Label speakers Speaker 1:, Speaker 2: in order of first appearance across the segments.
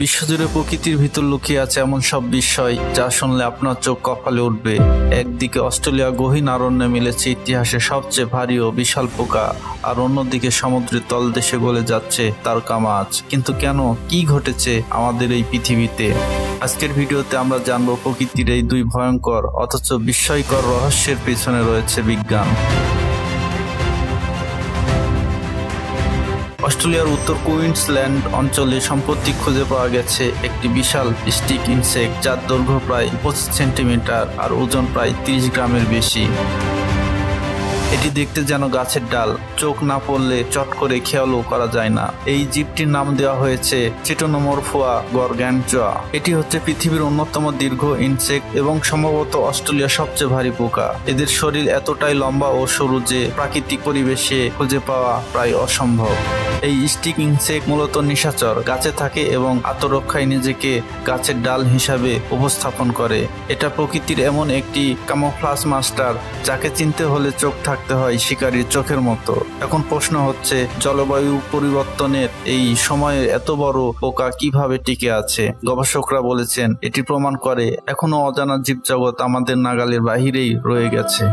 Speaker 1: বিশ্বজুড়ে প্রকৃতির ভিতর লুকিয়ে আছে এমন সব বিষয় যা শুনলে আপনার চোখ কপালে উঠবে। একদিকে অস্ট্রেলিয়া গহীন অরণ্যে মিলেছে ইতিহাসে সবচেয়ে ভারী ও বিশাল পোকা, আর অন্যদিকে সমুদ্রের তলদেশে গলে যাচ্ছে তারকা মাছ। কিন্তু কেন, কি ঘটেছে আমাদের এই পৃথিবীতে? আজকের ভিডিওতে আমরা জানবো প্রকৃতির এই দুই ভয়ঙ্কর অথচ বিস্ময়কর রহস্যের পিছনে রয়েছে বিজ্ঞান। অস্ট্রেলিয়ার উত্তর কুইন্সল্যান্ড অঞ্চলে সম্প্রতি খুঁজে পাওয়া গেছে একটি বিশাল স্টিক ইনসেক্ট, যার দৈর্ঘ্য প্রায় 25 সেন্টিমিটার আর ওজন প্রায় 30 গ্রামের বেশি। এটি দেখতে যেন গাছের ডাল, চোখ না পড়লে চট করে খেয়ালও করা যায় না। এই জীবটির নাম দেওয়া হয়েছে চিটোনোমরফোয়া গরগ্যানজোয়া। এটি হচ্ছে পৃথিবীর অন্যতম দীর্ঘ ইনসেক্ট এবং সম্ভবত অস্ট্রেলিয়ার সবচেয়ে ভারী পোকা। এদের শরীর এতটাই লম্বা ও সরু যে প্রাকৃতিক পরিবেশে খুঁজে পাওয়া প্রায় অসম্ভব। এই স্টিক ইনসেক্ট মূলত নিশাচর, গাছে থাকে এবং আত্মরক্ষায় নিজেকে গাছের ডাল হিসাবে উপস্থাপন করে। এটা প্রকৃতির এমন একটি ক্যামোফ্লাজ মাস্টার, যাকে চিনতে হলে চোখ থাকতে হয় শিকারীর চোখের মতো। এখন প্রশ্ন হচ্ছে, জলবায়ু পরিবর্তনের এই সময়ে এত বড় পোকা কিভাবে টিকে আছে? গবেষকরা বলেছেন এটি প্রমাণ করে এখনো অজানা জীবজগৎ আমাদের নাগালের বাহিরেই রয়ে গেছে।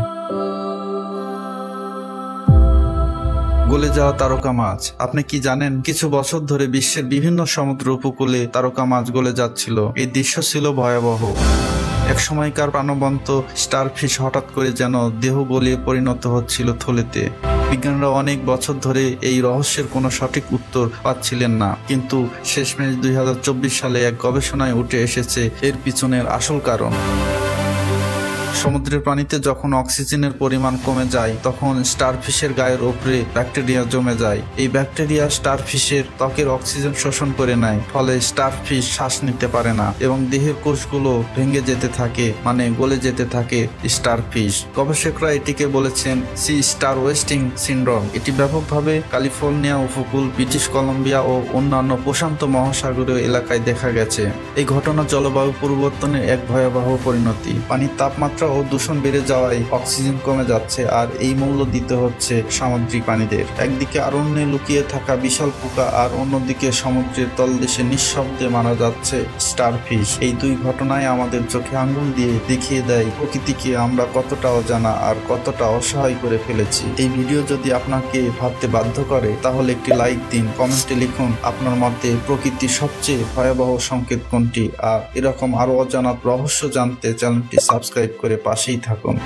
Speaker 1: গলে যাওয়া তারকা মাছ। আপনি কি জানেন, কিছু বছর ধরে বিশ্বের বিভিন্ন সমুদ্র উপকূলে তারকা মাছ গলে যাচ্ছিল। এই দৃশ্য ছিল ভয়াবহ। এক সময়কার প্রাণবন্ত স্টারফিশ হঠাৎ করে যেন দেহ গলিয়ে পরিণত হচ্ছিল থলেতে। বিজ্ঞানীরা অনেক বছর ধরে এই রহস্যের কোনো সঠিক উত্তর পাচ্ছিলেন না, কিন্তু শেষমেশ 2024 সালে এক গবেষণায় উঠে এসেছে এর পিছনের আসল কারণ। সমুদ্রের পানিতে যখন অক্সিজেনের পরিমাণ কমে যায়, তখন স্টারফিশের গায়ের উপরে ব্যাকটেরিয়া জমে যায়। এই ব্যাকটেরিয়া স্টারফিশের ত্বকের অক্সিজেন শোষণ করে নেয়, ফলে স্টারফিশ শ্বাস নিতে পারে না এবং দেহের কোষগুলো ভেঙে যেতে থাকে, মানে গলে যেতে থাকে স্টারফিশ। গবেষকরা এটিকে বলেছেন সি স্টার ওয়েস্টিং সিনড্রোম। এটি ব্যাপকভাবে ক্যালিফোর্নিয়া উপকূল, ব্রিটিশ কলম্বিয়া ও অন্যান্য প্রশান্ত মহাসাগরীয় এলাকায় দেখা গেছে। এই ঘটনা জলবায়ু পরিবর্তনের এক ভয়াবহ পরিণতি। পানির তাপমাত্রা ও দূষণ বেড়ে যাওয়ায় অক্সিজেন কমে যাচ্ছে, আর এই মূল্য দিতে হচ্ছে সামুদ্রিক প্রাণীদের। একদিকে অরণ্যে লুকিয়ে থাকা বিশাল পোকা, আর অন্যদিকে সমুদ্রের তলদেশে নিঃশব্দে মারা যাচ্ছে স্টারফিশ। এই দুই ঘটনায় আমাদের চোখে আঙ্গুল দিয়ে দেখিয়ে দেয় প্রকৃতিকে আমরা কতটা অজানা আর কতটা অসহায় করে ফেলেছি। এই ভিডিও যদি আপনাকে ভাবতে বাধ্য করে, তাহলে একটি লাইক দিন, কমেন্টে লিখুন আপনার মতে প্রকৃতির সবচেয়ে ভয়াবহ সংকেত কোনটি। আর এরকম আরো অজানা রহস্য জানতে চ্যানেলটি সাবস্ক্রাইব করে পাশেই থাকুন।